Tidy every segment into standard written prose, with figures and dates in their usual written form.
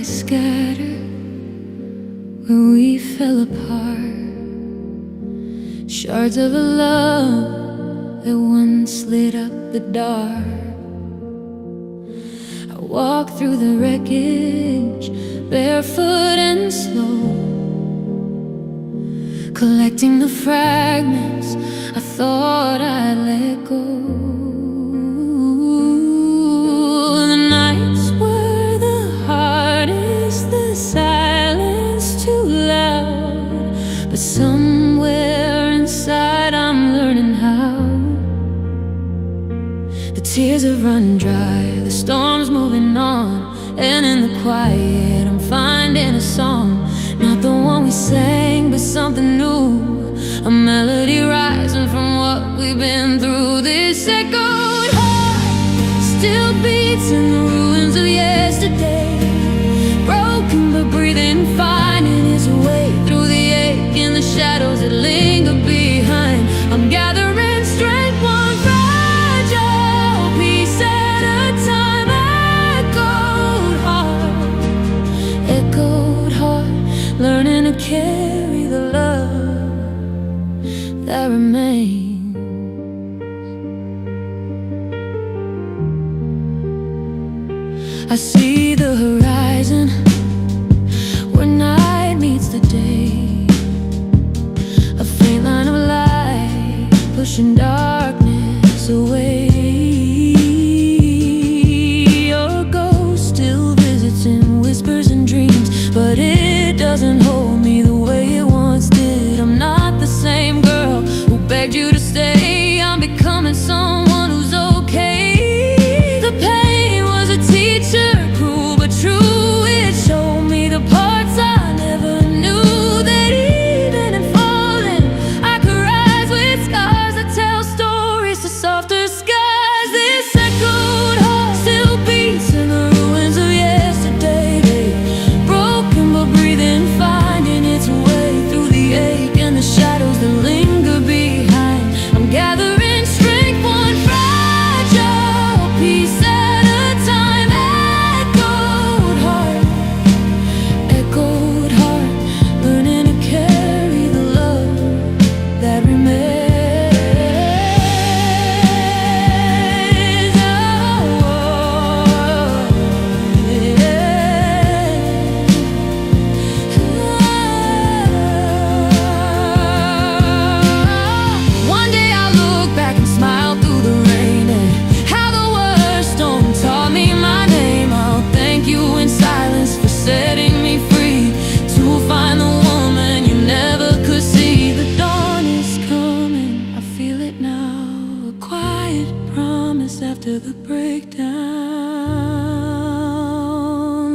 scattered, where we fell apart. Shards of a love that once lit up the dark. I walk through the wreckage, barefoot and slow, collecting the fragments I thought I'd let go. The nights were the hardest, the silence too loud, but somewhere inside I'm learning how. The tears have run dry, the storm's moving on, and in the quiet I'm finding a song. Not the one we sang, but something new, a melody rising from what we've been through. This echoed heart still beats in the ruins of yesterday, broken but breathing, finding its way through the ache and the shadows that linger behind. I'm gathering strength, one fragile piece at a time. Echoed heart, learning to carry the love that remains. I see the horizon where night meets the day, a faint line of light pushing darkness away. Your ghost still visits in whispers and dreams, but it doesn't hold me the way it once did. I'm not the same girl who begged you to stay. I'm becoming someone who's okay. The pain was a teacher, cruel but true. It showed me the parts I never knew, that even in falling I could rise with scars that tell stories to softer skies. This echoed heart still beats in the ruins of yesterday, broken but breathing, finding its way through the ache and the shadows that linger behind. I'm gathering strength, one fragile piece at a time. Echoed heart, learning to carry the love that remains. One day I'll look back and smile through the rain, and how the worst storm taught me my name. I'll thank you in silence for setting me free, to find the woman you never could see. The dawn is coming, I feel it now, a quiet promise after the breakdown.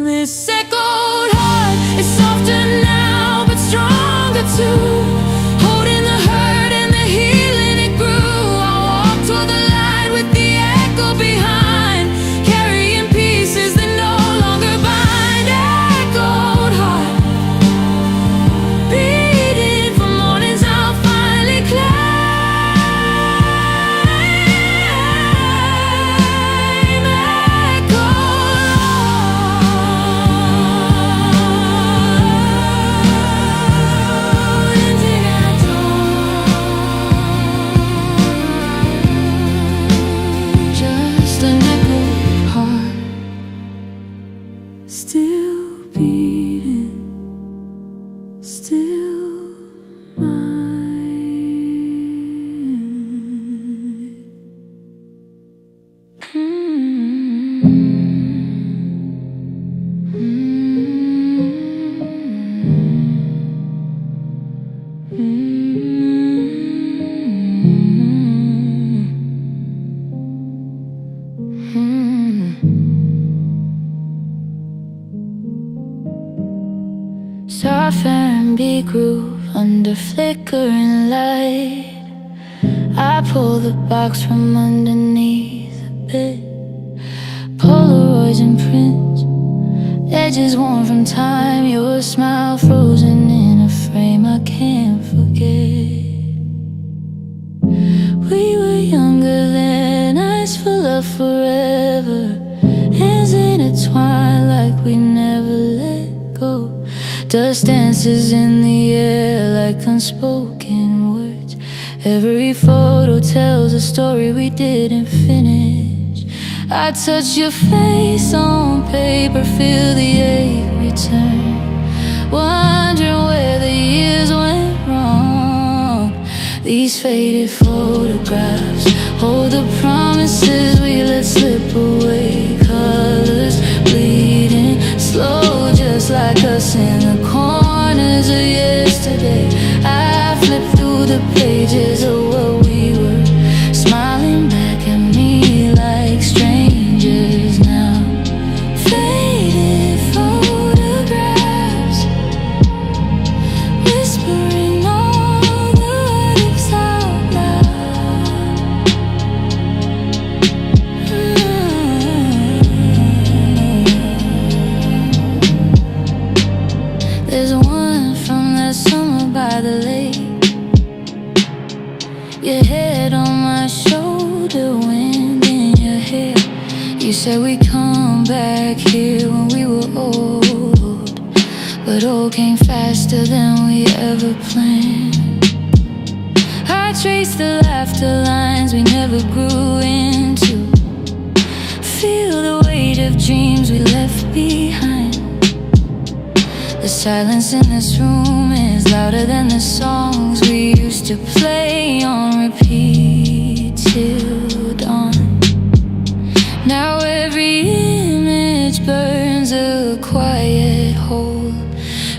This echoed heart is softer now, but stronger too, holding the hurt and the healing it grew. I walk toward the light with the echo behind, carrying pieces that no longer bind. Echoed heart, beating for mornings I'll finally climb. Just an echoed heart, still beating, still mine. Soft R&B groove under flickering light. I pull the box from underneath the bed, Polaroids and prints, edges worn from time. Your smile frozen in a frame I can't forget. We were younger then, eyes full of forever, hands intertwined like we never left. Dust dances in the air like unspoken words. Every photo tells a story we didn't finish. I touch your face on paper, feel the ache return, wondering where the years went wrong. These faded photographs hold the promises we let slip away. Colors bleeding slow, just like us in the corners of yesterday. I flip through the pages of what we were, smiling back at me like strangers now. Faded photographs, whispering all the words out loud. There's one from that summer by the lake, your head on my shoulder, wind in your hair. You said we'd come back here when we were old, but old came faster than we ever planned. I traced the laughter lines we never grew into, feel the weight of dreams we left behind. The silence in this room is louder than the songs we used to play on repeat till dawn. Now every image burns a quiet hole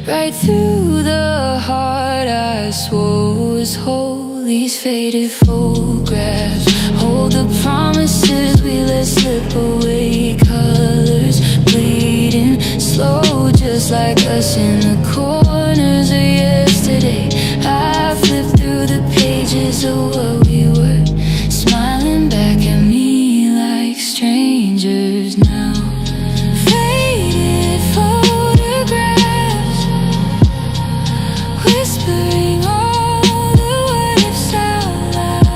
right through the heart I swore was whole. These faded photographs hold the promises we let slip away. Colors bleeding slow, just like us in the corners of yesterday. I flip through the pages of what we were, smiling back at me like strangers now. Faded photographs, whispering all the words out loud.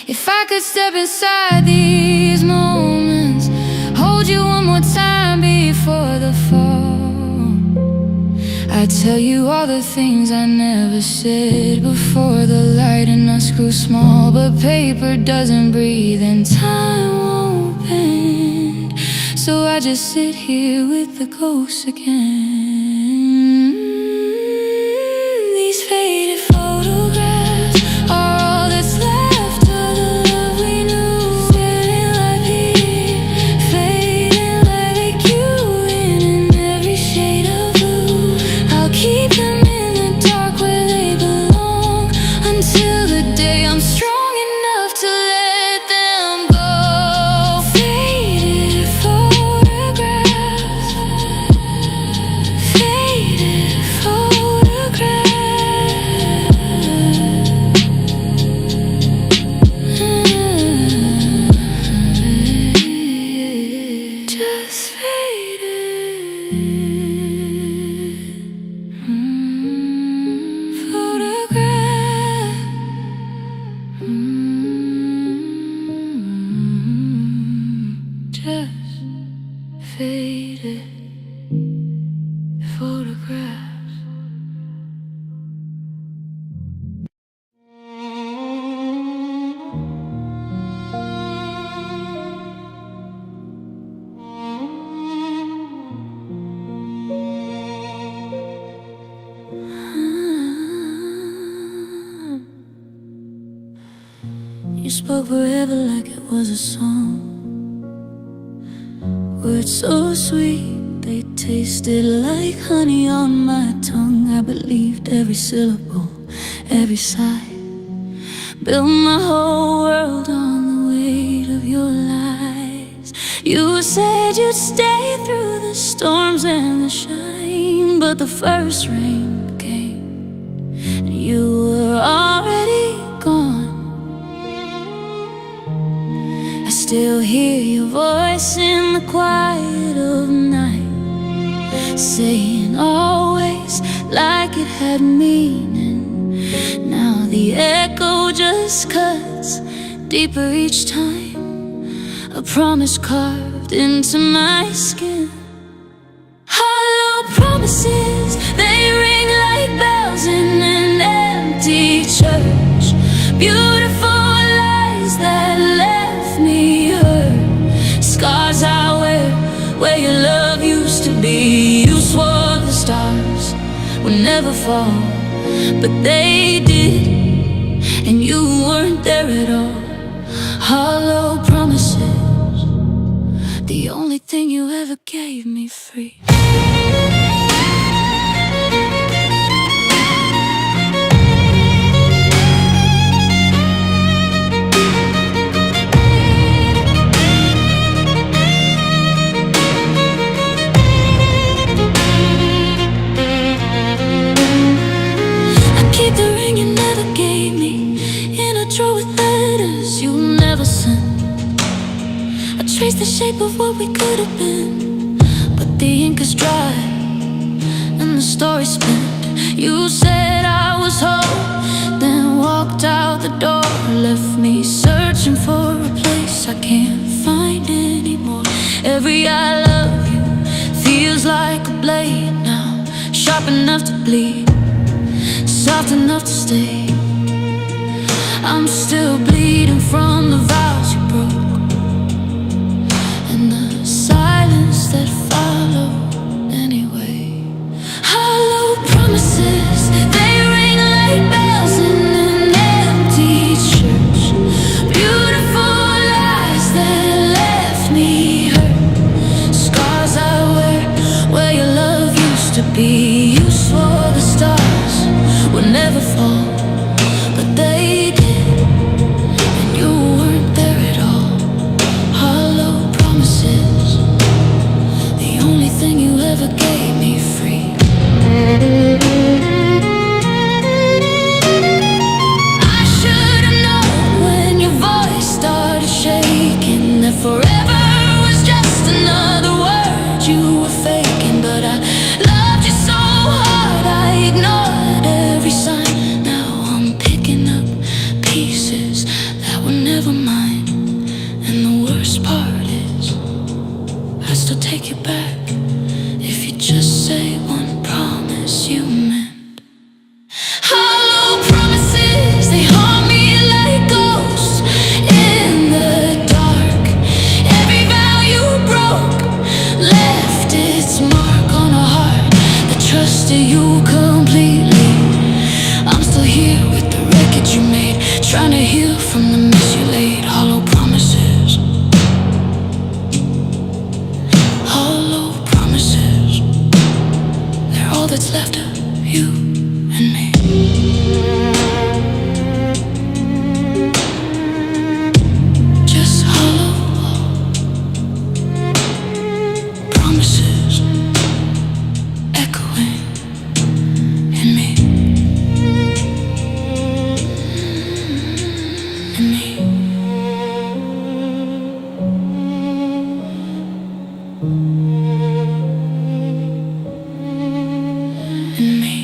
If I could step inside these moments, hold you one more time before the fall, I'd tell you all the things I never said before the light and us grew small. But paper doesn't breathe and time won't bend, so I just sit here with the ghosts again. These faded photographs are all that's left of the love we knew. Feeling like here, fading like they queue in every shade of blue. I'll keep them in the dark where they belong, until the day I'm strong enough to let them go. Faded photographs, faded photographs. Just faded photograph. Just faded photographs. You spoke forever like it was a song, words so sweet they tasted like honey on my tongue. I believed every syllable, every sigh, built my whole world on the weight of your lies. You said you'd stay through the storms and the shine, but the first rain came and you were already gone. I still hear your voice in the quiet of night, saying always like it had meaning. Now the echo just cuts deeper each time. A promise carved into my skin. Hollow promises, they ring like bells in an empty church. Beautiful lies that left me hurt. Scars I wear where your love used to be. You swore the stars would never fall, but they did, and you weren't there at all. Hollow promises, the only thing you ever gave me free. I keep the ring you never gave me in a drawer with letters you never sent. I trace the shape of what we could have been, but the ink is dry and the story's spent. You said I was whole, then walked out the door, left me searching for a place I can't find anymore. Every I love you feels like a blade now, sharp enough to bleed, soft enough to stay. I'm still bleeding from the vows you broke and the silence that followed anyway. Hollow promises, they ring like bells in an empty church. Beautiful lies that left me hurt. Scars I wear where your love used to be. You swore the stars would never fall, but they did, and you weren't there at all. Hollow promises, the only thing you ever gave me free. I should've known when your voice started shaking that forever was just another word you were faking. But I loved you so hard, I ignored every sign. Now I'm picking up pieces that were never mine, and the worst part is I still take you back if you just say one promise you meant. Hollow promises, they haunt me like ghosts in the dark. Every vow you broke left its mark on a heart that trusted you completely. I'm still here with the wreckage you made, trying to heal from the mess you laid. Hollow promises, hollow promises, they're all that's left of you and me. Just hollow promises echoing in me. In me. In me.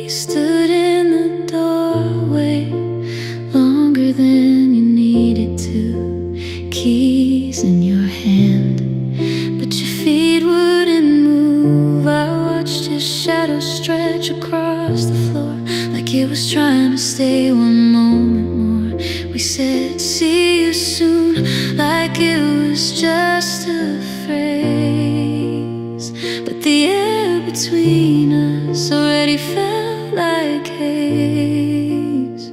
You stood in the doorway longer than you needed to, keys in your hand, but your feet wouldn't move. I watched your shadow stretch across the floor like it was trying to stay one moment more. We said see you soon like it was just a phrase, but the air between us already felt like haze.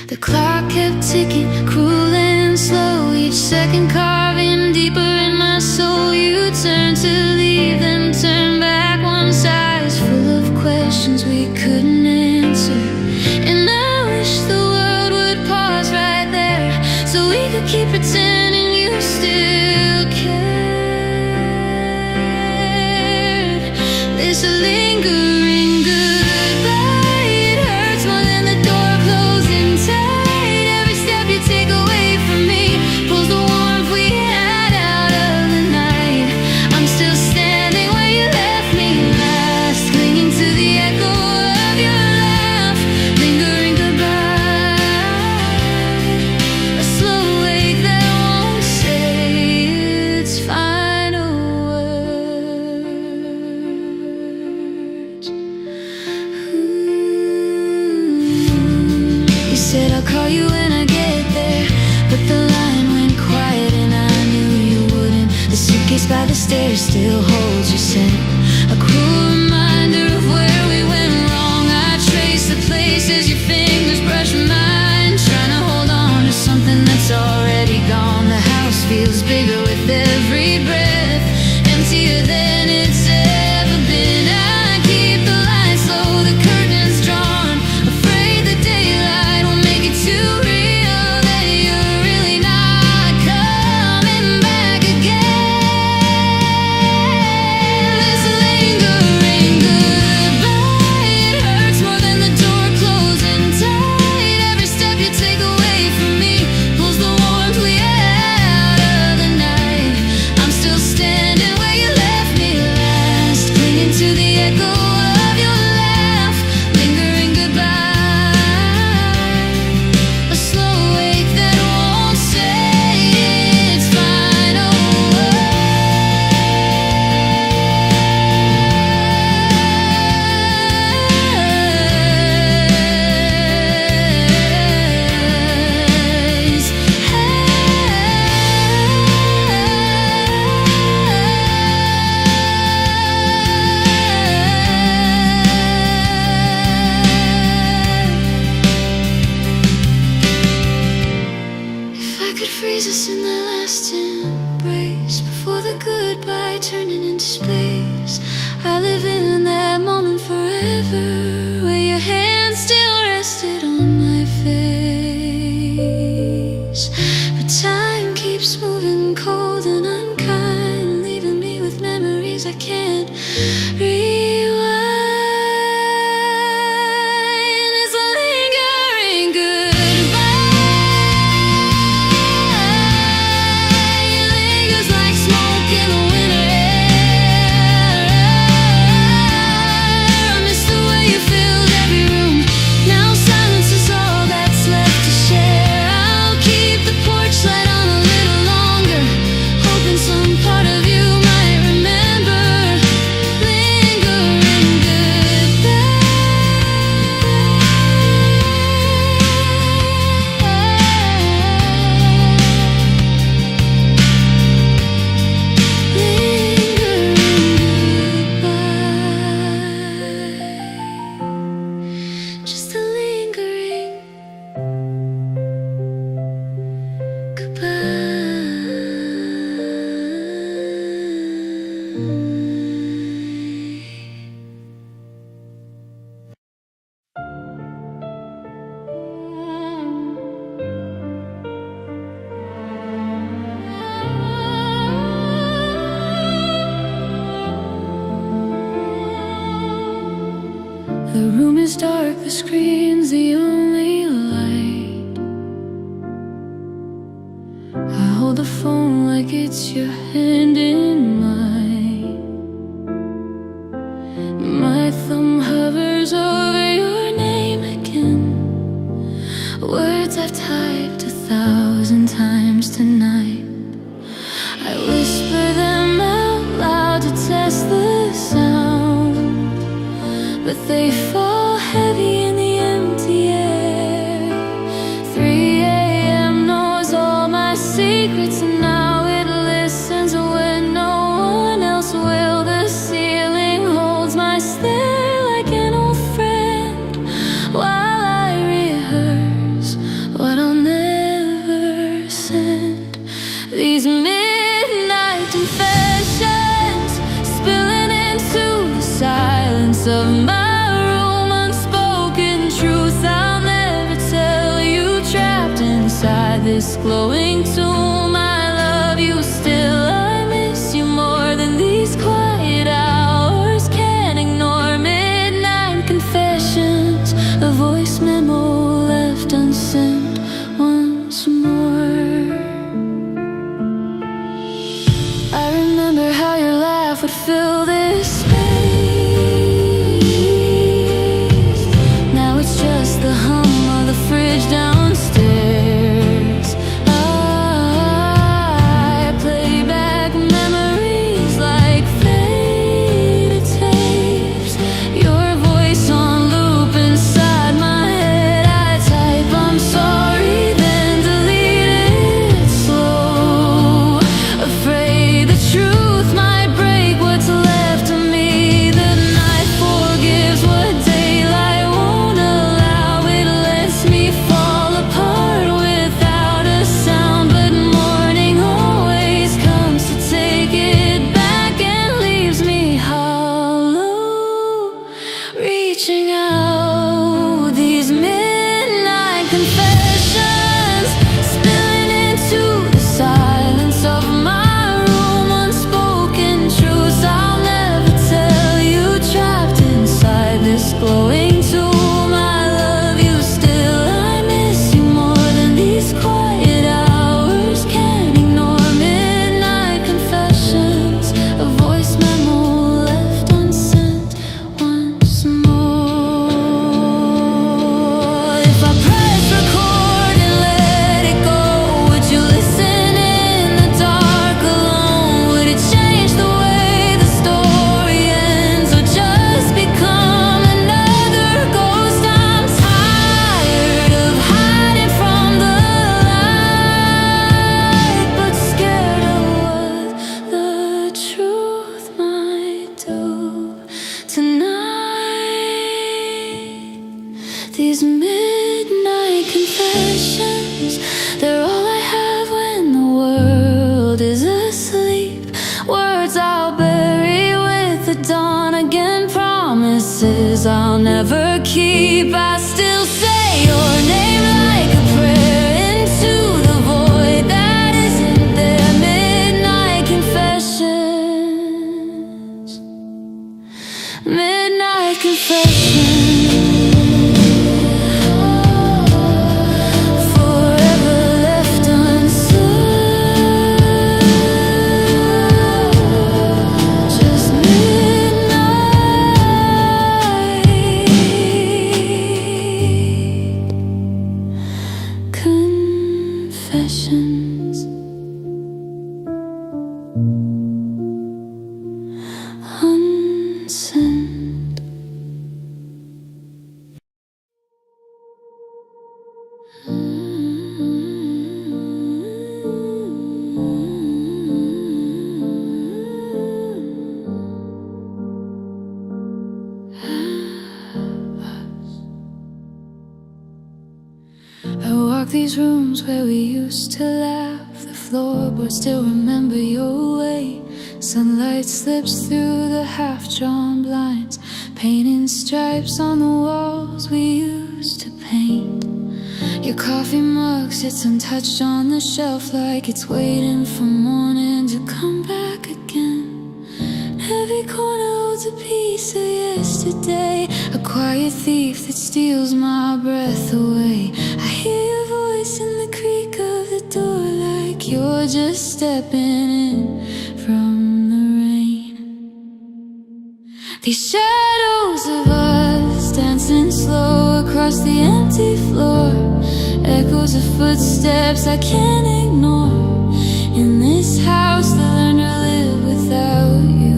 The clock kept ticking, cruel and slow, each second carving deeper in my soul. You turned to leave, then turned back once, eyes full of questions we couldn't answer. And I wish the world would pause right there so we could keep pretending you still cared. There's a lingering goodbye place by the stairs still holds your scent. A cruel reminder of where we went wrong. I trace the places your fingers brush mine, trying to hold on to something that's already gone. The house feels bigger with every breath, emptier than it's ever been. I keep the lights low, the curtains drawn, afraid the daylight will make it too real, that you're really not coming back again. This lingering goodbye, it hurts more than the door closing tight. Every step you take away from me pulls the warmth we out of the night. I'm still standing where you left me last, clinging to the echo of your laugh. Lingering goodbye, a slow wake that won't say its final If I could freeze us in the last embrace, before the goodbye turning into space, I live in that moment forever, where your hand still rested on my face. But time keeps moving cold and unkind, leaving me with memories I can't rewind. It's a lingering goodbye, it lingers like smoke in the winter air. I miss the way you filled every room. Now silence is all that's left to share. I'll keep the porch light on a little longer, hoping some part of you might remember. Lingering goodbye, just a lingering The room is dark, the screen's the only light. I hold the phone like it's your hand in mine. My thumb hovers over your name again. Words I've typed 1,000 times tonight. I whisper them out loud to test the sound, but they fall heavy in the empty air. 3 a.m. knows all my secrets, and now it listens when no one else will. The ceiling holds my stare like an old friend, while I rehearse what I'll never send. These midnight confessions spilling into the silence of my room. Unspoken truth I'll never tell you, trapped inside this glowing tomb. I love you still, I miss you more than these quiet hours. Can't ignore midnight confessions, a voice memo left unsent once more. I remember how your laugh would fill this space. Now it's just the hum of the fridge downstairs. I play back memories like faded tapes. Your voice on loop inside my head. I type I'm sorry, then delete it slow, afraid the truth These midnight confessions, they're all I have when the world is asleep. Words I'll bury with the dawn again, promises I'll never keep. I still say your name like a prayer into the void that isn't there. Midnight confessions, midnight confessions. Confessions, unsent. I walk these rooms where we used to laugh. The floorboards still remember your way. Sunlight slips through the half-drawn blinds, painting stripes on the walls we used to paint. Your coffee mug sits untouched on the shelf, like it's waiting for morning to come back again. Every corner holds a piece of yesterday, a quiet thief that steals my breath away. I hear your voice in the creak of the door, like you're just stepping in from the rain. These shadows of us dancing slow across the empty floor, echoes of footsteps I can't ignore. In this house that learned to live without you,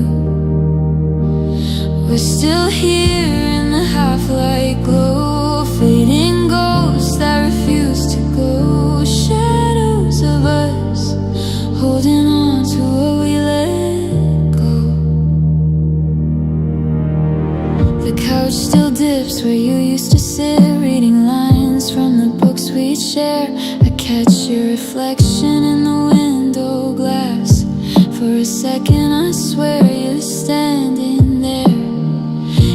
we're still here in the half-light glow, fading ghosts that refuse to go. Shadows of us holding on to what we let go. The couch still dips where you used to sit, reading lines from the books we'd share. I catch your reflection in the window glass. For a second I swear you're standing there.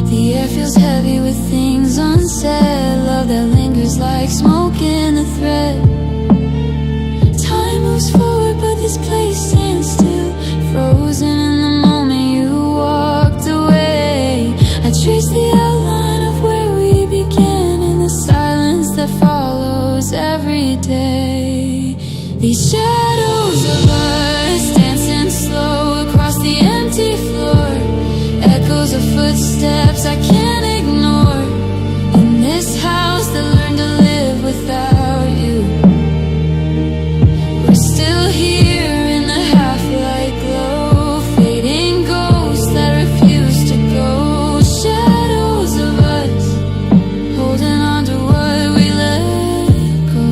The air feels heavy with things unsaid, love that lingers like smoke in a thread. Time moves forward but this place stands still, frozen in the moment you walked away. I trace the outline of where we began in the silence that follows every day. These shadows of us dancing slow across the empty floor, echoes of footsteps I can't ignore. In this house that learned to live without you, we're still here in the half-light glow, fading ghosts that refuse to go. Shadows of us holding on to what we let go.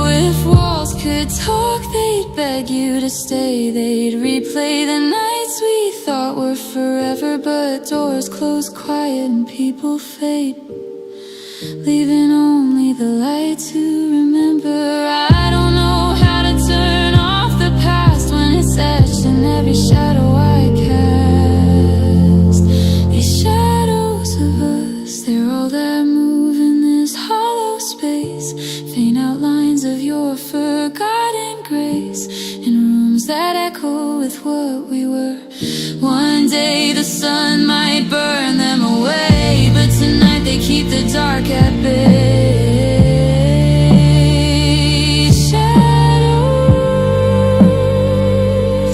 If walls could talk, they'd beg you to stay. They'd replay the nights we thought were forever, but doors close quiet and people fade, leaving only the light to remember. I don't know how to turn off the past when it's etched in every shadow I cast. These shadows of us, they're all that move in this hollow space, faint outlines of your forgotten grace, in rooms that echo with what we were. One day the sun might burn them away, but tonight they keep the dark at bay. Shadows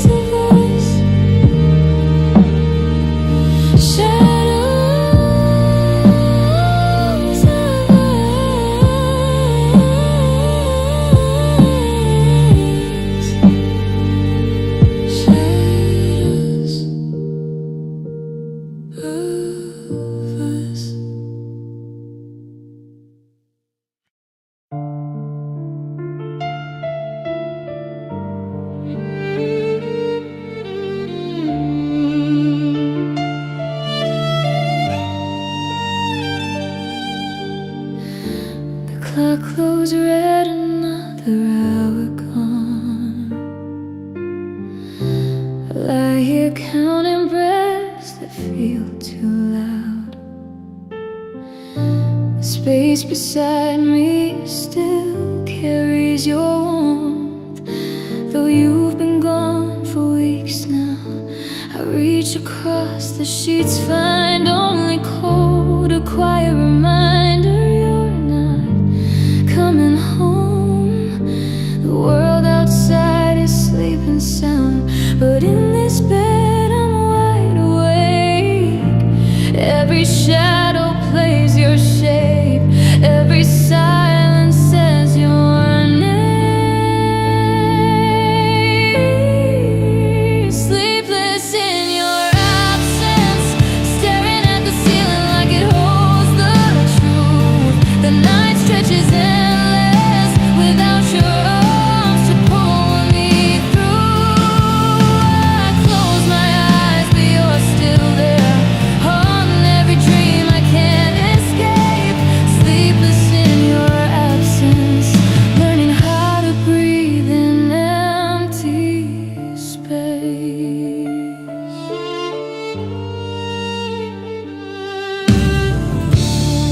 of us, shadows of us, shadows of us. Space beside me still carries your warmth. Though you've been gone for weeks now, I reach across the sheets, find only cold, a quiet reminder you're not coming home. The world outside is sleeping sound, but in this bed I'm wide awake. Every shadow plays your shape, every silence says your name. Sleepless in your absence, staring at the ceiling like it holds the truth. The night stretches endless without your arms to pull me through. I close my eyes, but you're still there, haunting every dream I can't escape. Sleepless in your absence, learning how to breathe in empty space.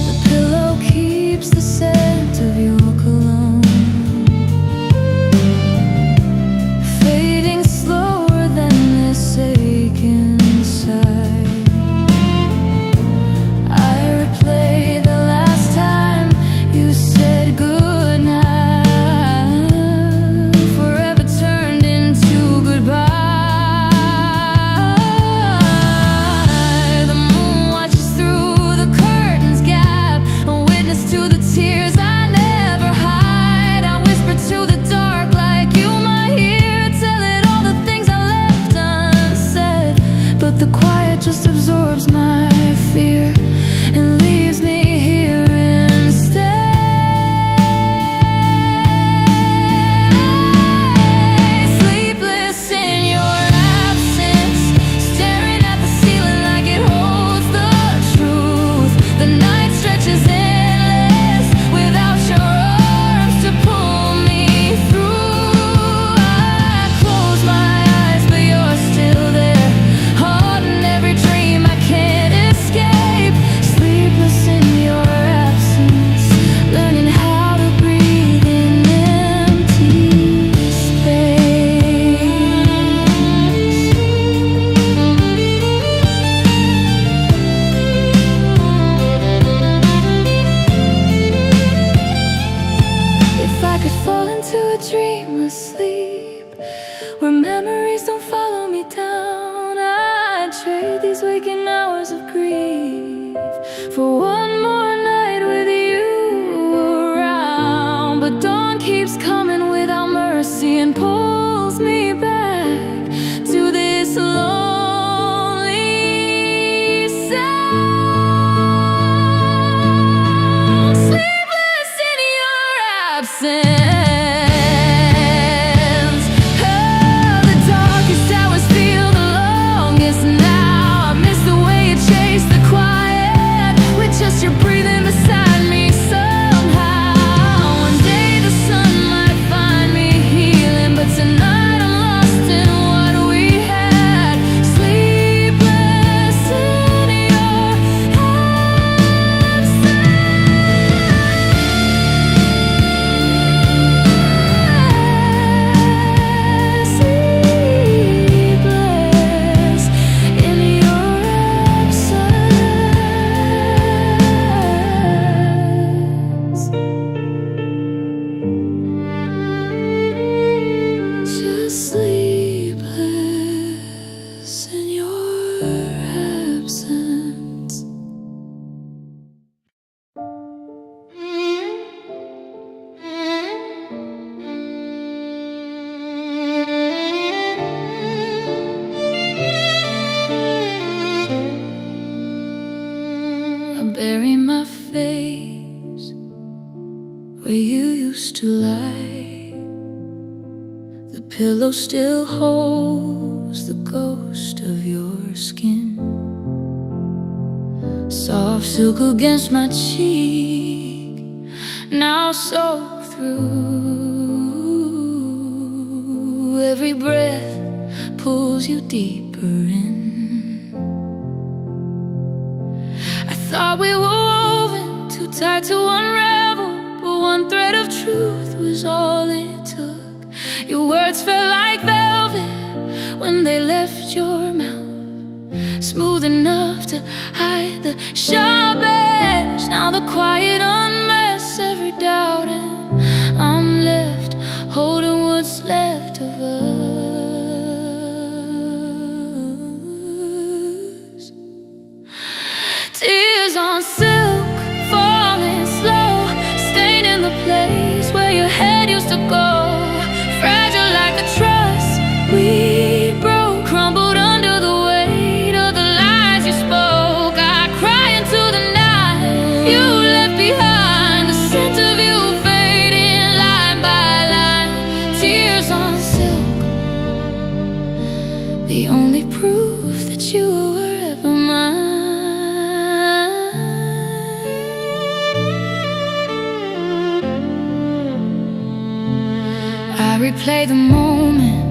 The pillow keeps the scent of your cologne, fading slower than this ache inside. I replay the last time you said goodnight, forever turned into goodbye. The moon watches through the curtains gap, a witness to the tears I never hide. I whisper to the dark like you might hear, tell it all the things I left unsaid, but the quiet just absorbs my fear and leaves me here instead. Sleepless in your absence, staring at the ceiling like it holds the truth. The night stretches endless without your arms to pull me through. I close my eyes, but you're still there, haunting every dream I can't escape. Sleepless in your absence, learning how to breathe in empty space. If I could fall into a dreamless sleep where memories don't follow me down, I'd trade these waking hours of grief for one more night with you around. But dawn keeps coming without mercy and pulls me back to this lonely sound. Sleepless in your absence. Oh, the darkest hours feel the longest now. I miss the way you chase the quiet with just your breathing beside me somehow. One day the sun might find me healing, but tonight I'm lost in what we had. Sleepless in your absence. Sleepless in your absence. Just sleepless in your absence. I bury my face where you used to lie. The pillow still holds the ghost of your skin, soft silk against my cheek, now soaked through. Every breath pulls you deeper in. I thought we were woven too tied to unravel, but one thread of truth was all it took. Your words felt like velvet when they left your mouth, smooth enough to hide the sharp edge. Now the quiet unmasks every doubt, and I'm left holding what's left of us. Tears on silk, falling slow, staining the place where your head used to go. Fragile like the trust we broke, crumbled under the weight of the lies you spoke. I cry into the night you left behind, the scent of you fading line by line. Tears on silk, the only proof that you were ever mine. I replay the moment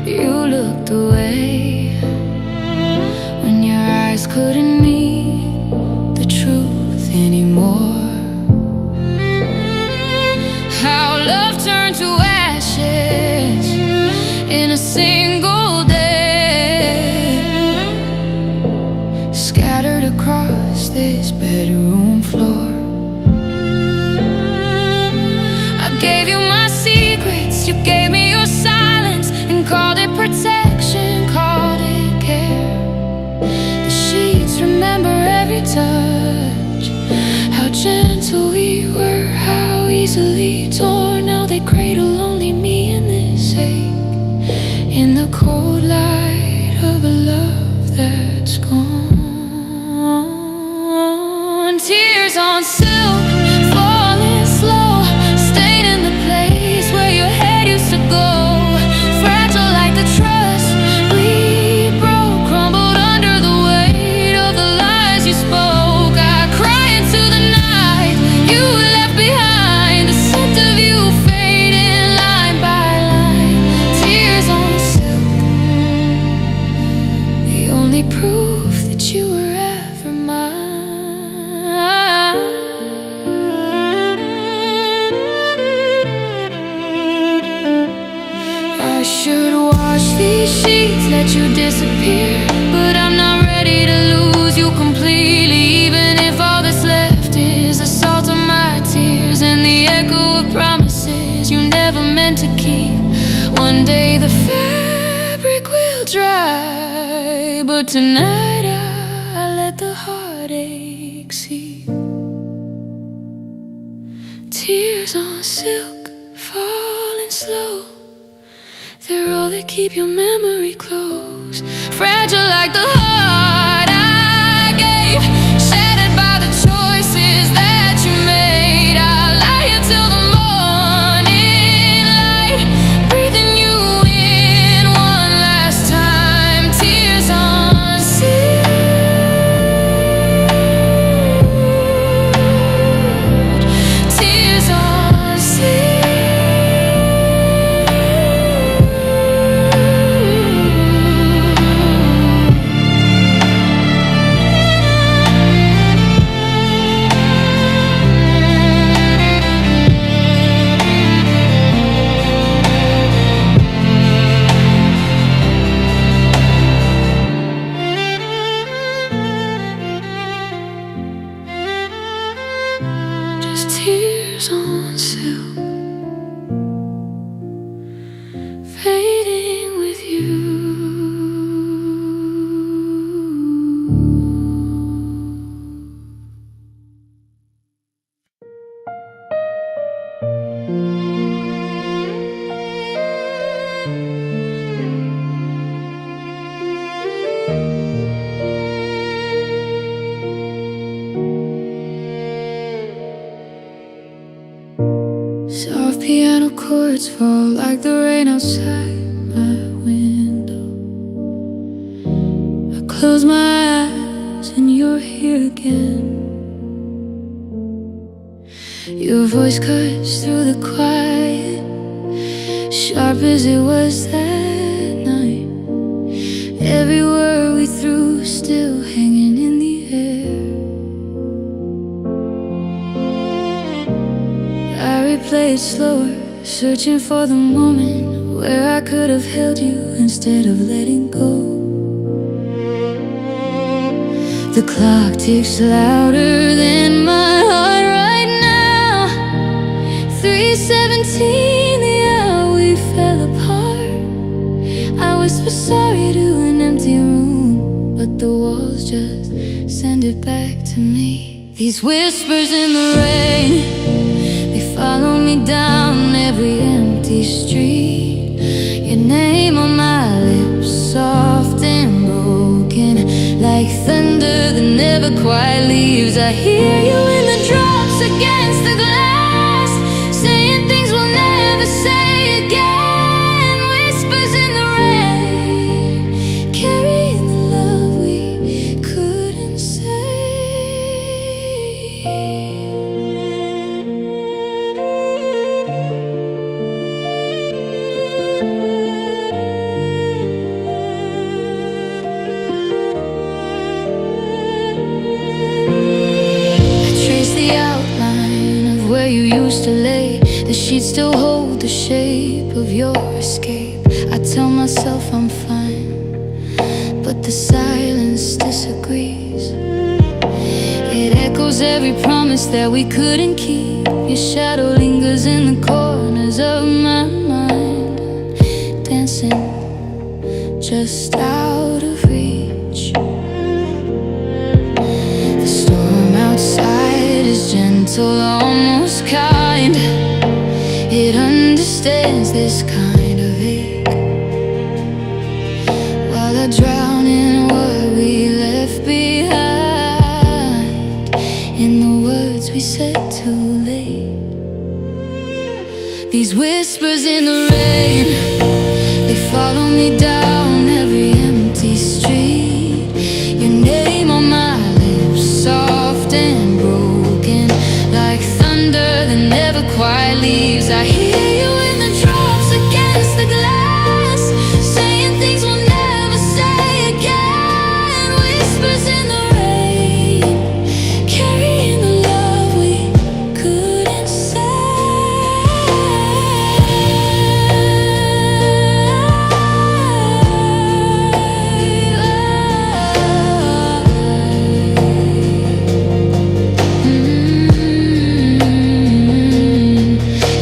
you looked away, when your eyes couldn't meet the truth anymore. How love turned to ashes in a single day, scattered across this bedroom floor. I gave you my secrets, you gave me your silence, and called it protection, called it care. The sheets remember every touch, how gentle we were, how easily torn. Now they cradle only me in this ache, in the cold light of a love that's gone. Tears on silk, falling slow, staining the place where your head used to go. Fragile like the trust we broke, crumbled under the weight of the lies you spoke. I cry into the night you left behind, the scent of you fading line by line. Tears on silk, the only proof that you were ever mine. I should wash these sheets, let you disappear, but I'm not ready to lose you completely. Even if all that's left is the salt of my tears and the echo of promises you never meant to keep. One day the fabric will dry, but tonight I let the heartache seep. Tears on silk, falling slow, they're all that keep your memory close. Fragile like the heart I gave, shattered by the choices that you made. I lie here till the morning light, breathing you in one last time. Tears on silk, tears on silk. Just tears on silk, fading with you. Soft piano chords fall like the rain outside my window. I close my eyes and you're here again. Your voice cuts through the quiet, sharp as it was that night. Every word we threw still hanging in the air. play it slower, searching for the moment where I could have held you instead of letting go. The clock ticks louder than my heart right now. 3:17, the hour we fell apart. I whisper sorry to an empty room, but the walls just send it back to me. These whispers in the rain, they follow me down every empty street. Your name on my lips, soft and broken, like thunder that never quite leaves. I hear you in the drops against the glass, saying things we'll never say again. Whispers in the rain, carrying the love we couldn't say. Where you used to lay, the sheets still hold the shape of your escape. I tell myself I'm fine, but the silence disagrees. It echoes every promise that we couldn't keep. Your shadow lingers in the corners of my mind, dancing just out of reach. The storm outside is gentle, almost kind. It understands this kind of ache, while I drown in what we left behind, in the words we said too late. These whispers in the rain, they follow me down every empty street. Your name on my lips, soft and broken, like thunder that never quite leaves. I hear you in the drops against the glass, saying things we'll never say again. Whispers in the rain, carrying the love we couldn't say.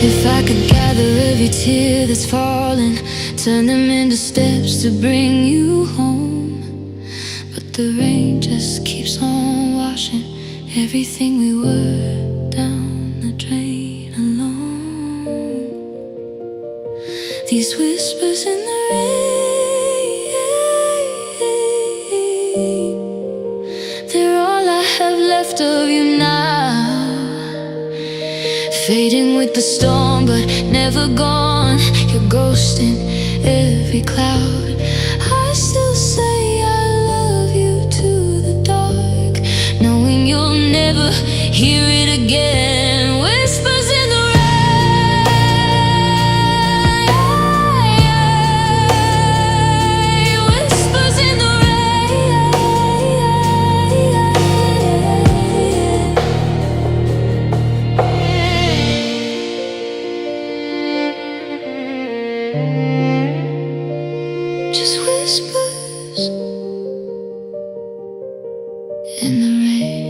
If I could gather every tear that's fallen, turn them into steps to bring you home, but the rain just keeps on washing everything we were down the drain alone. These whispers in the rain, they're all I have left of you now, fading with the storm but never gone. You're ghost in every cloud. I still say I love you to the dark, knowing you'll never hear it again. Whispers in the rain, whispers in the rain, just whispers in the rain.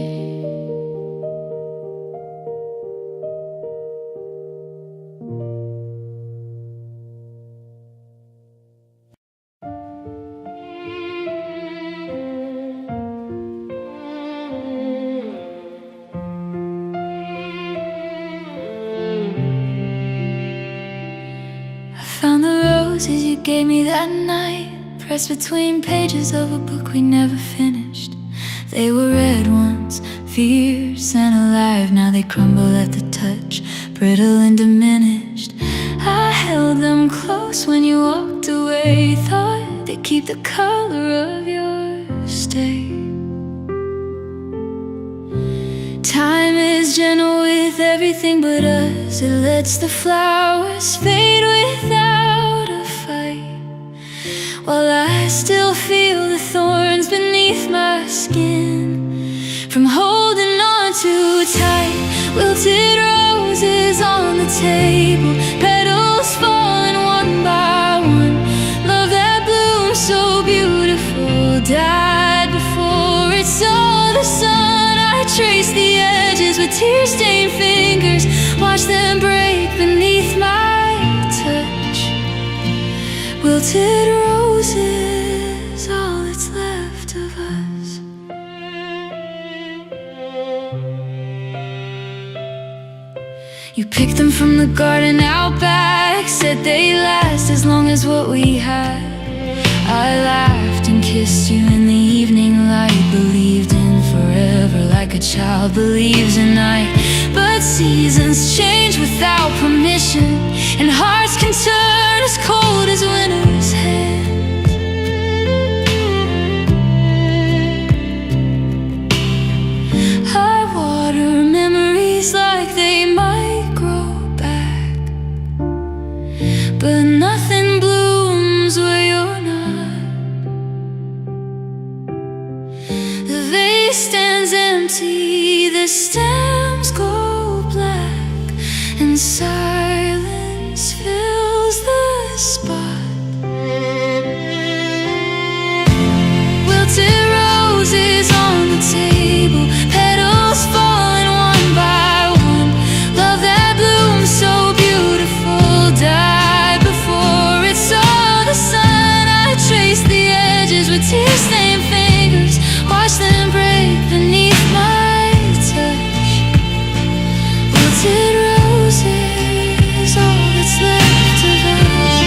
I found the roses you gave me that night, pressed between pages of a book we never finished. They were red once, fierce and alive. Now they crumble at the touch, brittle and diminished. I held them close when you walked away, thought they'd keep the color of your stay. Time is gentle with everything but us. It lets the flowers fade without a fight, while I still feel the thorns beneath my skin from holding on too tight. Wilted roses on the table, petals falling one by one. Love that bloomed so beautiful died before it saw the sun. I trace the edges with tear-stained fingers, watch them break beneath my touch. Wilted roses, all that's left of us. You picked them from the garden out back, said they last as long as what we had. I laughed and kissed you in the evening light, believed in forever like a child believes in night. But seasons change without permission, and hearts can turn as cold as winter's hand. I water memories like they might grow back, but nothing blooms where you're not. The vase stands empty, the stems go black, and silence fills the spot. Wilted roses on the table, petals falling one by one. Love that bloomed so beautiful died before it saw the sun. I traced the edges with tear-stained fingers, watch them break beneath my touch. Wilted roses, all that's left of us.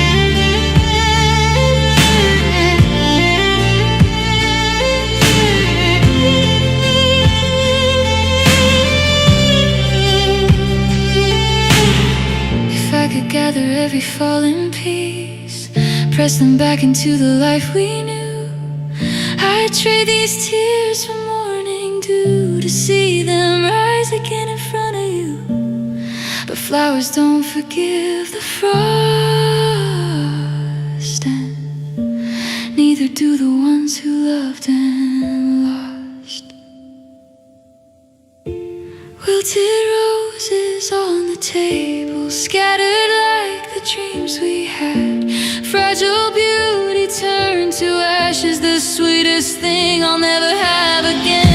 If I could gather every fallen piece, press them back into the life we knew, I'd trade these tears for morning dew to see them rise again in front of you. But flowers don't forgive the frost, and neither do the ones who loved and lost. Wilted roses on the table, scattered like the dreams we had. Fragile beauty turned to ashes, the sweetest thing I'll never have again.